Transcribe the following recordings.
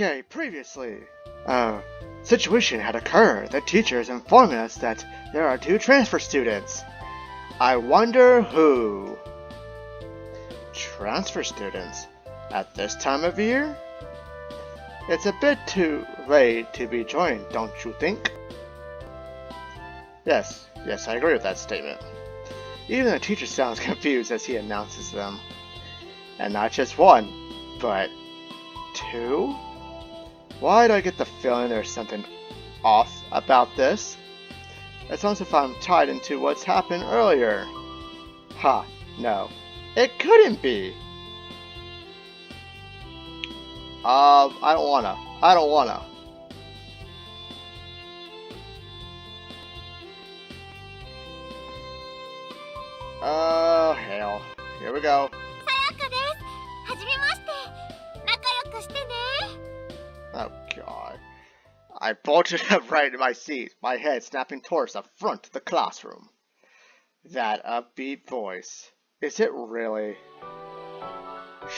Okay, previously, a situation had occurred. The teacher is informing us that there are 2 transfer students. I wonder who? Transfer students? At this time of year? It's a bit too late to be joined, don't you think? Yes, I agree with that statement. Even the teacher sounds confused as he announces them. And not just 1, but 2? Why do I get the feeling there's something off about this? It's almost if I'm tied into what's happened earlier. Ha, no. It couldn't be! I don't wanna. Oh, hell. Here we go. Sayaka desu. Hajimemashite. Nakayoku shite ne. Oh, God. I bolted up right in my seat, my head snapping towards the front of the classroom. That upbeat voice. Is it really?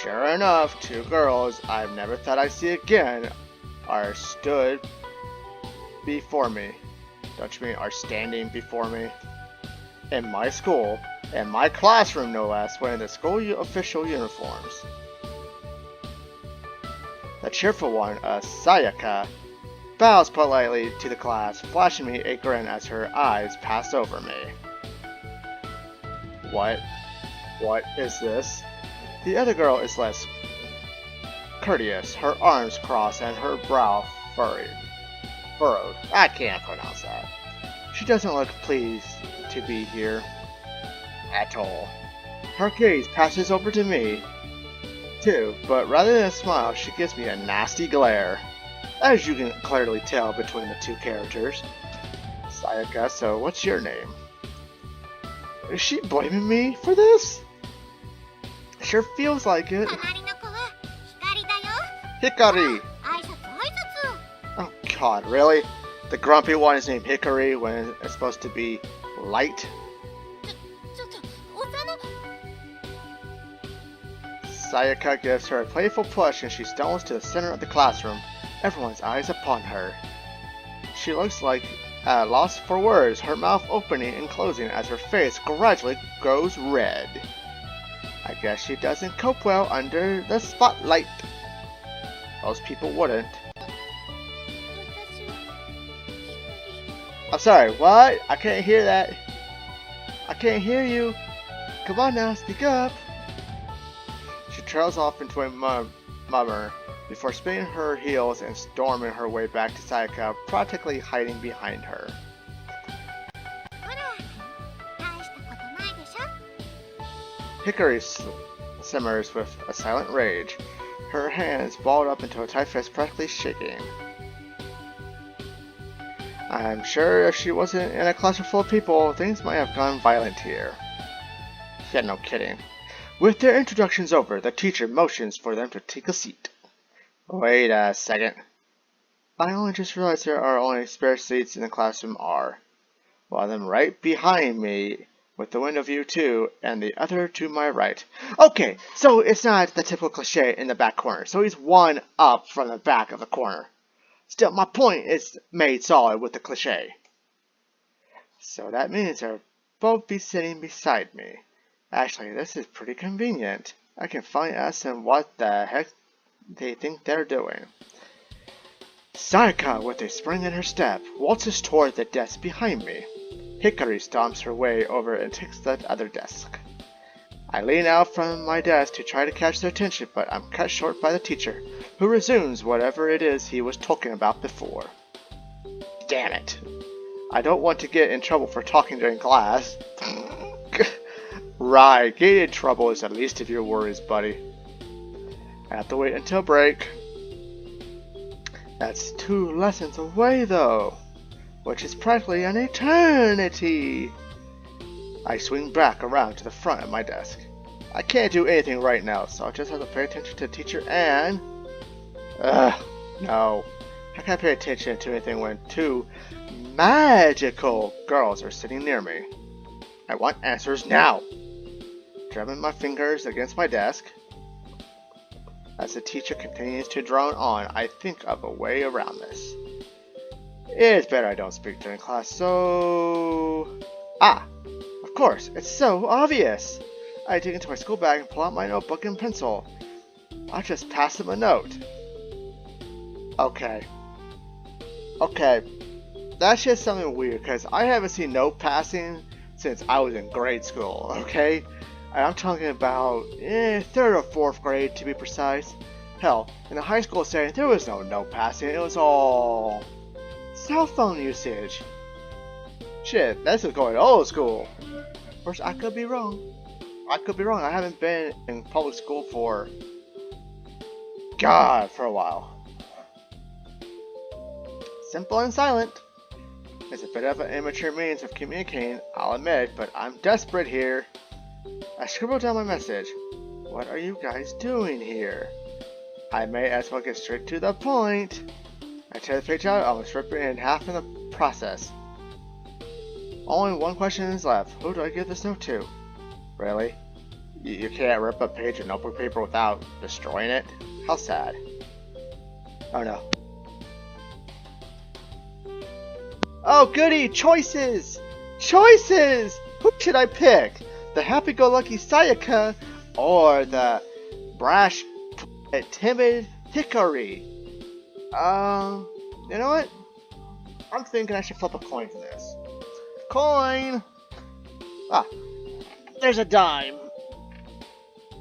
Sure enough, 2 girls I've never thought I'd see again are stood before me. Don't you mean are standing before me? In my school, in my classroom no less, wearing the school official uniforms. The cheerful one, Sayaka, bows politely to the class, flashing me a grin as her eyes pass over me. What is this? The other girl is less courteous, her arms crossed and her brow furrowed. I can't pronounce that. She doesn't look pleased to be here at all. Her gaze passes over to me, too, but rather than a smile, she gives me a nasty glare, as you can clearly tell between the 2 characters. Sayaka, so what's your name? Is she blaming me for this? Sure feels like it. Hikari! Oh God, really? The grumpy one is named Hikari when it's supposed to be light? Sayaka gives her a playful push and she stumbles to the center of the classroom, everyone's eyes upon her. She looks like at a loss for words, her mouth opening and closing as her face gradually grows red. I guess she doesn't cope well under the spotlight. Most people wouldn't. I'm sorry, what? I can't hear that. I can't hear you. Come on now, speak up. She trails off into a murmur before spinning her heels and storming her way back to Sayaka, practically hiding behind her. Hikari simmers with a silent rage, her hands balled up into a tight fist, practically shaking. I'm sure if she wasn't in a classroom full of people, things might have gone violent here. Yeah, no kidding. With their introductions over, the teacher motions for them to take a seat. Wait a second. I only just realized there are only spare seats in the classroom one of them right behind me, with the window view too, and the other to my right. Okay, so it's not the typical cliche in the back corner, so he's 1 up from the back of the corner. Still, my point is made solid with the cliche. So that means they'll both be sitting beside me. Actually, this is pretty convenient. I can finally ask them what the heck they think they're doing. Sayaka, with a spring in her step, waltzes toward the desk behind me. Hikari stomps her way over and takes the other desk. I lean out from my desk to try to catch their attention, but I'm cut short by the teacher, who resumes whatever it is he was talking about before. Damn it. I don't want to get in trouble for talking during class. Right, getting in trouble is the least of your worries, buddy. I have to wait until break. That's 2 lessons away, though, which is practically an eternity. I swing back around to the front of my desk. I can't do anything right now, so I'll just have to pay attention to the teacher and... no. How can I pay attention to anything when 2 magical girls are sitting near me? I want answers now. Drumming my fingers against my desk. As the teacher continues to drone on, I think of a way around this. It's better I don't speak during class, so... Ah! Of course, it's so obvious! I dig into my school bag and pull out my notebook and pencil. I'll just pass him a note. Okay. That's just something weird, because I haven't seen note passing since I was in grade school, okay? And I'm talking about 3rd or 4th grade to be precise. Hell, in the high school setting, there was no note passing, it was all cell phone usage. Shit, this is going old school. Of course, I could be wrong. I haven't been in public school for a while. Simple and silent. It's a bit of an immature means of communicating, I'll admit, but I'm desperate here. I scribbled down my message. What are you guys doing here? I may as well get straight to the point. I tear the page out, almost ripping it in half in the process. Only one question is left. Who do I give this note to? Really? You can't rip a page of notebook paper without destroying it? How sad. Oh no. Oh goody! Choices! Choices! Who should I pick? The happy-go-lucky Sayaka or the brash, timid Hikari? You know what? I'm thinking I should flip a coin for this. Coin! Ah, there's a dime.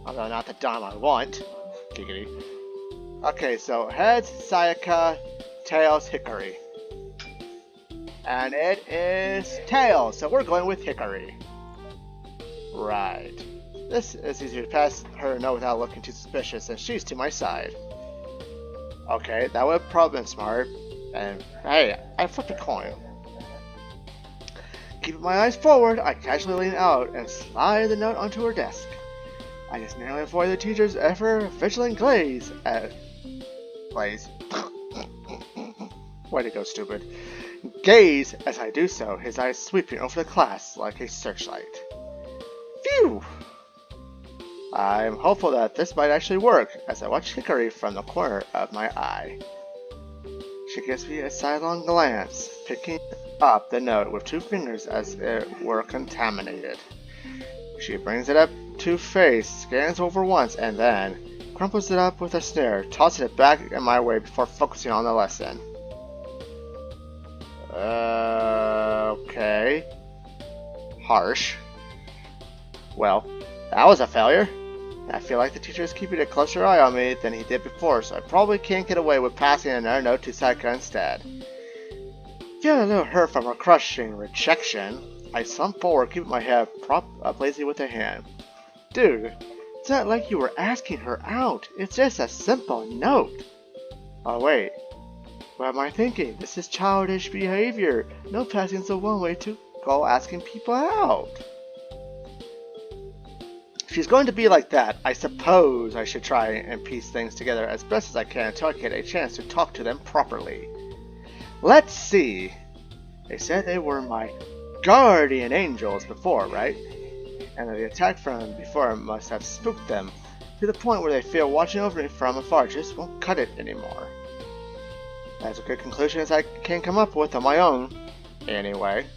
Although not the dime I want. Giggity. Okay, so heads, Sayaka, tails, Hikari. And it is tails, so we're going with Hikari. Right. This is easier to pass her a note without looking too suspicious, and she's to my side. Okay, that would have probably been smart. And hey, I flipped a coin. Keeping my eyes forward, I casually lean out and slide the note onto her desk. I just narrowly avoid the teacher's ever-vigilant gaze. Way to go, stupid. Gaze as I do so, his eyes sweeping over the class like a searchlight. Phew! I'm hopeful that this might actually work as I watch Hikari from the corner of my eye. She gives me a sidelong glance, picking up the note with 2 fingers as it were contaminated. She brings it up to face, scans over once, and then crumples it up with a sneer, tossing it back in my way before focusing on the lesson. Okay. Harsh. Well, that was a failure. I feel like the teacher is keeping a closer eye on me than he did before, so I probably can't get away with passing another note to Sayaka instead. Feeling a little hurt from her crushing rejection, I slump forward, keeping my head propped up lazily with a hand. Dude, it's not like you were asking her out. It's just a simple note. Oh wait, what am I thinking? This is childish behavior. Note passing is the one way to go asking people out. If she's going to be like that, I suppose I should try and piece things together as best as I can until I get a chance to talk to them properly. Let's see. They said they were my guardian angels before, right? And the attack from before must have spooked them to the point where they feel watching over me from afar just won't cut it anymore. That's a good conclusion as I can come up with on my own, anyway.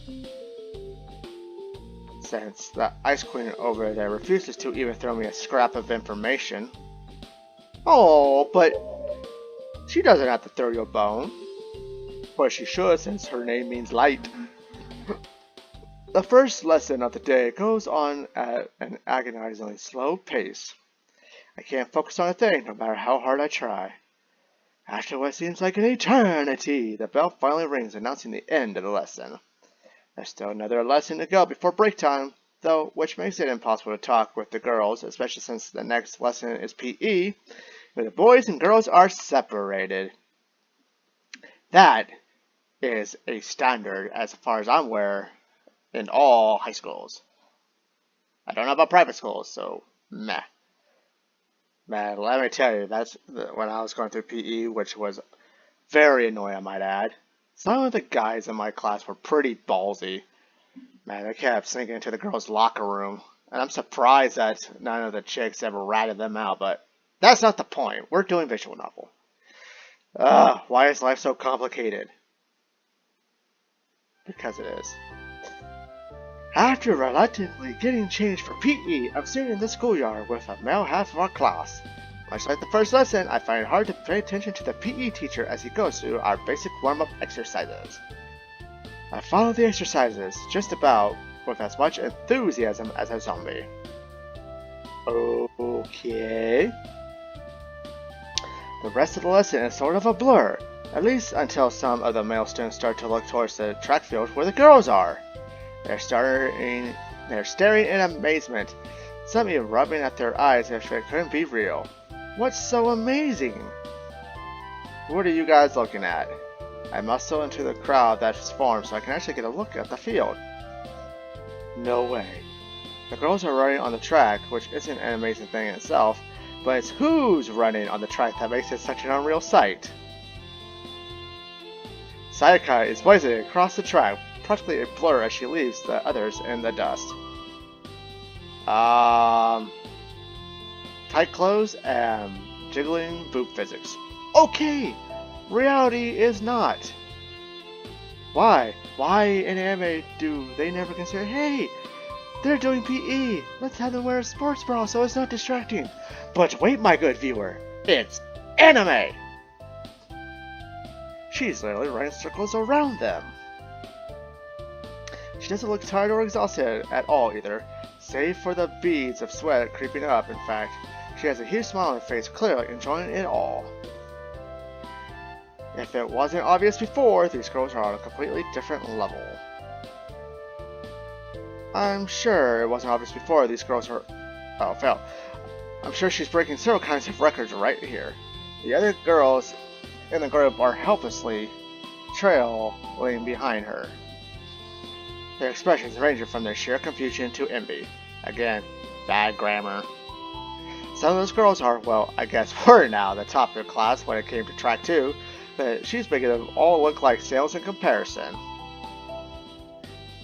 Since the Ice Queen over there refuses to even throw me a scrap of information. Oh, but she doesn't have to throw you a bone. But she should, since her name means light. The first lesson of the day goes on at an agonizingly slow pace. I can't focus on a thing, no matter how hard I try. After what seems like an eternity, the bell finally rings, announcing the end of the lesson. There's still another lesson to go before break time, though, which makes it impossible to talk with the girls, especially since the next lesson is PE, where the boys and girls are separated. That is a standard, as far as I'm aware, in all high schools. I don't know about private schools, so meh. Man, let me tell you, that's when I was going through PE, which was very annoying, I might add. Some of the guys in my class were pretty ballsy. Man, they kept sneaking into the girls' locker room. And I'm surprised that none of the chicks ever ratted them out, but That's not the point. We're doing visual novel. Why is life so complicated? Because it is. After reluctantly getting changed for PE, I'm sitting in the schoolyard with a male half of our class. Much like the first lesson, I find it hard to pay attention to the PE teacher as he goes through our basic warm-up exercises. I follow the exercises, just about, with as much enthusiasm as a zombie. Okay. The rest of the lesson is sort of a blur, at least until some of the male students start to look towards the track field where the girls are. They're staring in amazement, some even rubbing at their eyes if it couldn't be real. What's so amazing? What are you guys looking at? I muscle into the crowd that's formed so I can actually get a look at the field. No way. The girls are running on the track, which isn't an amazing thing in itself, but it's who's running on the track that makes it such an unreal sight. Sayaka is blazing across the track, practically a blur as she leaves the others in the dust. Tight clothes and jiggling boob physics. Okay! Reality is not. Why? Why in anime do they never consider, hey, they're doing PE, let's have them wear a sports bra so it's not distracting. But wait, my good viewer, it's anime! She's literally running circles around them. She doesn't look tired or exhausted at all either, save for the beads of sweat creeping up. In fact, she has a huge smile on her face, clearly enjoying it all. If it wasn't obvious before, these girls are on a completely different level. I'm sure it wasn't obvious before, these girls are... Oh, fail. I'm sure she's breaking several kinds of records right here. The other girls in the group are helplessly trailing behind her. Their expressions ranging from their sheer confusion to envy. Again, bad grammar. Some of those girls are, well, I guess were now the top of their class when it came to track 2, but she's making them all look like snails in comparison.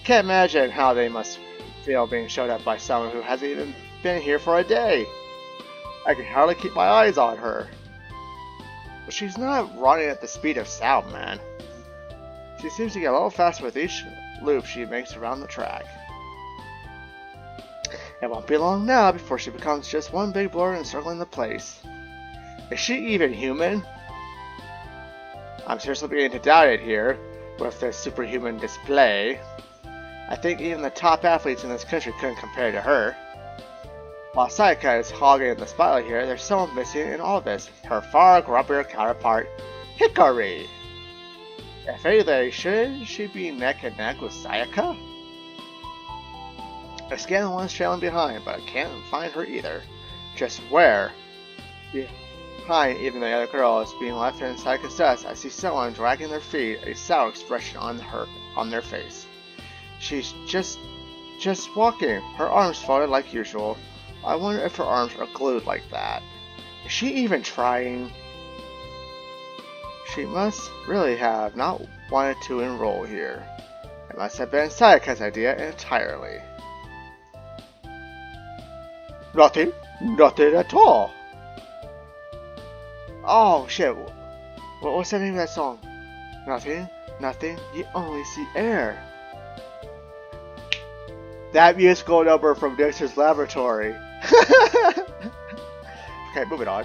Can't imagine how they must feel being showed up by someone who hasn't even been here for a day. I can hardly keep my eyes on her. But she's not running at the speed of sound, man. She seems to get a little faster with each loop she makes around the track. It won't be long now before she becomes just one big blur encircling the place. Is she even human? I'm seriously beginning to doubt it here, with this superhuman display. I think even the top athletes in this country couldn't compare to her. While Sayaka is hogging the spotlight here, there's someone missing in all this. Her far grumpier counterpart, Hikari. If anything, shouldn't she be neck and neck with Sayaka? I scan the ones trailing behind, but I can't find her either. Just where? Behind even the other girls being left in Sayaka's dust, I see someone dragging their feet, a sour expression on their face. She's just walking, her arms folded like usual. I wonder if her arms are glued like that. Is she even trying? She must really have not wanted to enroll here. It must have been Sayaka's idea entirely. Nothing at all. Oh shit, what's the name of that song? Nothing, you only see air. That musical number from Dexter's Laboratory. Okay, moving on.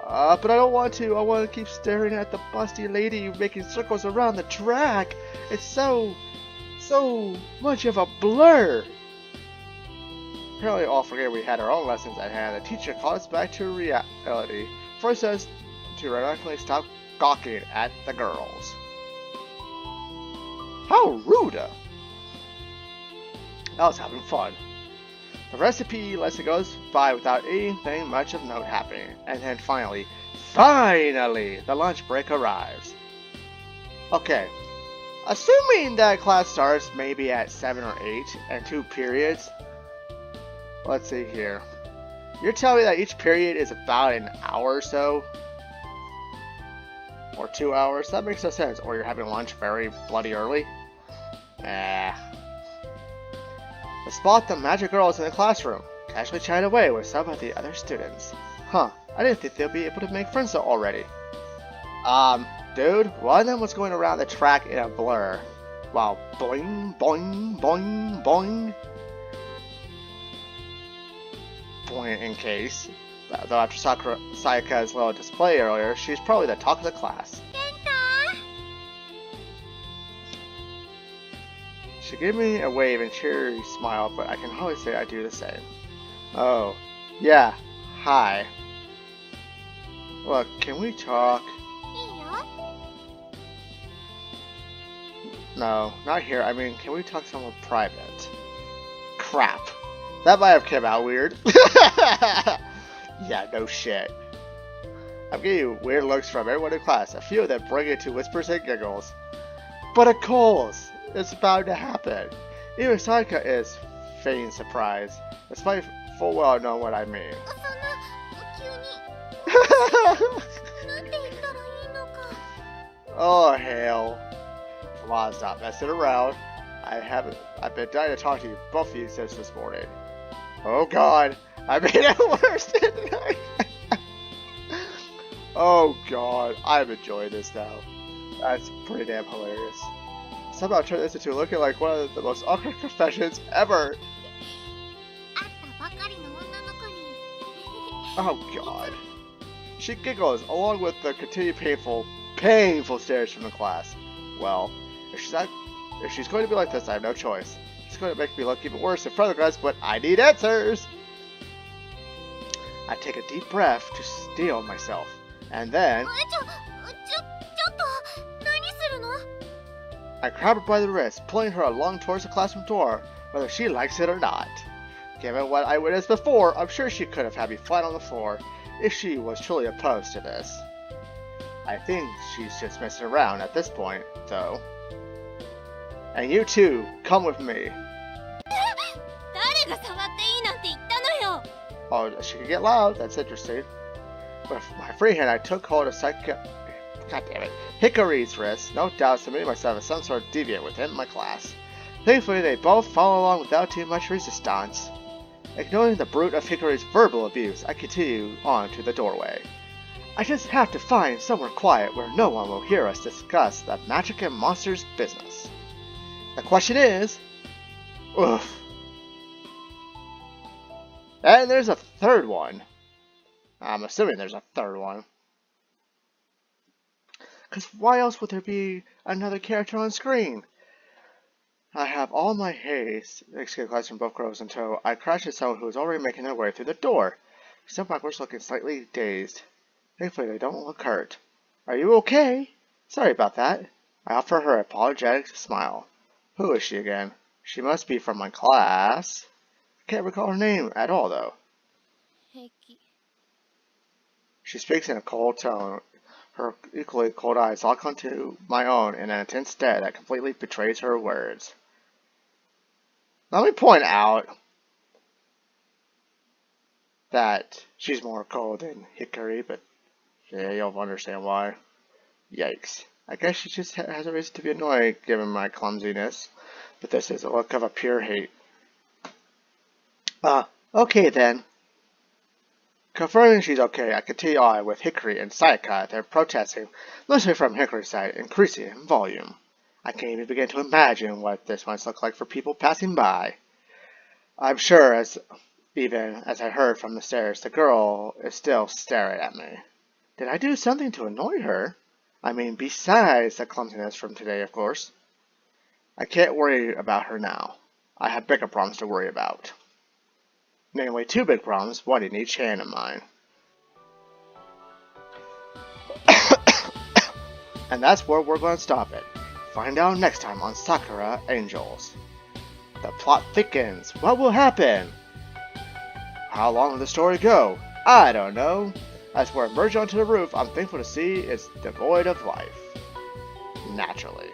But I don't want to. I want to keep staring at the busty lady making circles around the track. It's so much of a blur. Apparently all forget we had our own lessons at hand. The teacher called us back to reality. Forced us to reluctantly stop gawking at the girls. How rude! I was having fun. The rest of PE lesson goes by without anything much of note happening, and then finally, the lunch break arrives. Okay, assuming that class starts maybe at 7 or 8 and 2 periods. Let's see here. You're telling me that each period is about an hour or so? Or 2 hours? That makes no sense. Or you're having lunch very bloody early? I spot the magic girls in the classroom, casually chatting away with some of the other students. Huh, I didn't think they'll be able to make friends already. Dude, one of them was going around the track in a blur. Wow, boing, boing, boing, boing. Point in case. Though after Sayaka's little display earlier, she's probably the talk of the class. Kenta! She gave me a wave and cheery smile, but I can hardly say I do the same. Oh, yeah, hi. Look, can we talk? いいよ。 No, not here. I mean, can we talk somewhere private? Crap. That might have come out weird. Yeah, no shit. I'm getting weird looks from everyone in class. A few of them bring it to whispers and giggles. But of course, it's bound to happen. Even Sayaka is feigning surprise, despite full well knowing what I mean. そんな、急に。なんて言ったらいいのか。 Oh hell. Come on, stop messing around. I've been dying to talk to you, both of you, since this morning. Oh god, I made it worse, didn't I? Oh god, I'm enjoying this now. That's pretty damn hilarious. Somehow turned this into looking like one of the most awkward confessions ever. 会ったばかりの女の子に。 Oh god. She giggles, along with the continued painful stares from the class. Well, if she's going to be like this, I have no choice. She's going to make me look even worse in front of the class, but I need answers! I take a deep breath to steel myself, and then ちょっと、何するの？ I grab her by the wrist, pulling her along towards the classroom door, whether she likes it or not. Given what I witnessed before, I'm sure she could have had me flat on the floor if she was truly opposed to this. I think she's just messing around at this point, though. And you too, come with me. 誰が触っていいなんて言ったのよ。 Oh, she can get loud, that's interesting. With my free hand, I took hold of Hikari's wrist, no doubt submitting myself as some sort of deviant within my class. Thankfully, they both follow along without too much resistance. Ignoring the brunt of Hikari's verbal abuse, I continue on to the doorway. I just have to find somewhere quiet where no one will hear us discuss the magic and monsters business. The question is... Oof. And there's a third one. I'm assuming there's a third one. Because why else would there be another character on screen? I have all my haste, escape class from both girls until I crash into someone who is already making their way through the door. They step backwards looking slightly dazed. Thankfully they don't look hurt. Are you okay? Sorry about that. I offer her an apologetic smile. Who is she again? She must be from my class. I can't recall her name at all though. 平気。 She speaks in a cold tone. Her equally cold eyes lock onto my own in an intense stare that completely betrays her words. Let me point out that she's more cold than Hikari, but yeah, you'll understand why. Yikes. I guess she just has a reason to be annoyed given my clumsiness, but this is a look of a pure hate. Okay then. Confirming she's okay, I continue on with Hikari and Sayaka. They're protesting, mostly from Hikari's side, increasing in volume. I can't even begin to imagine what this must look like for people passing by. I'm sure, even as I heard from the stairs, the girl is still staring at me. Did I do something to annoy her? I mean, besides the clumsiness from today, of course. I can't worry about her now. I have bigger problems to worry about. Namely, two big problems, one in each hand of mine. And that's where we're going to stop it. Find out next time on Sakura Angels. The plot thickens. What will happen? How long will the story go? I don't know. As we're emerging onto the roof, I'm thankful to see it's devoid of life. Naturally.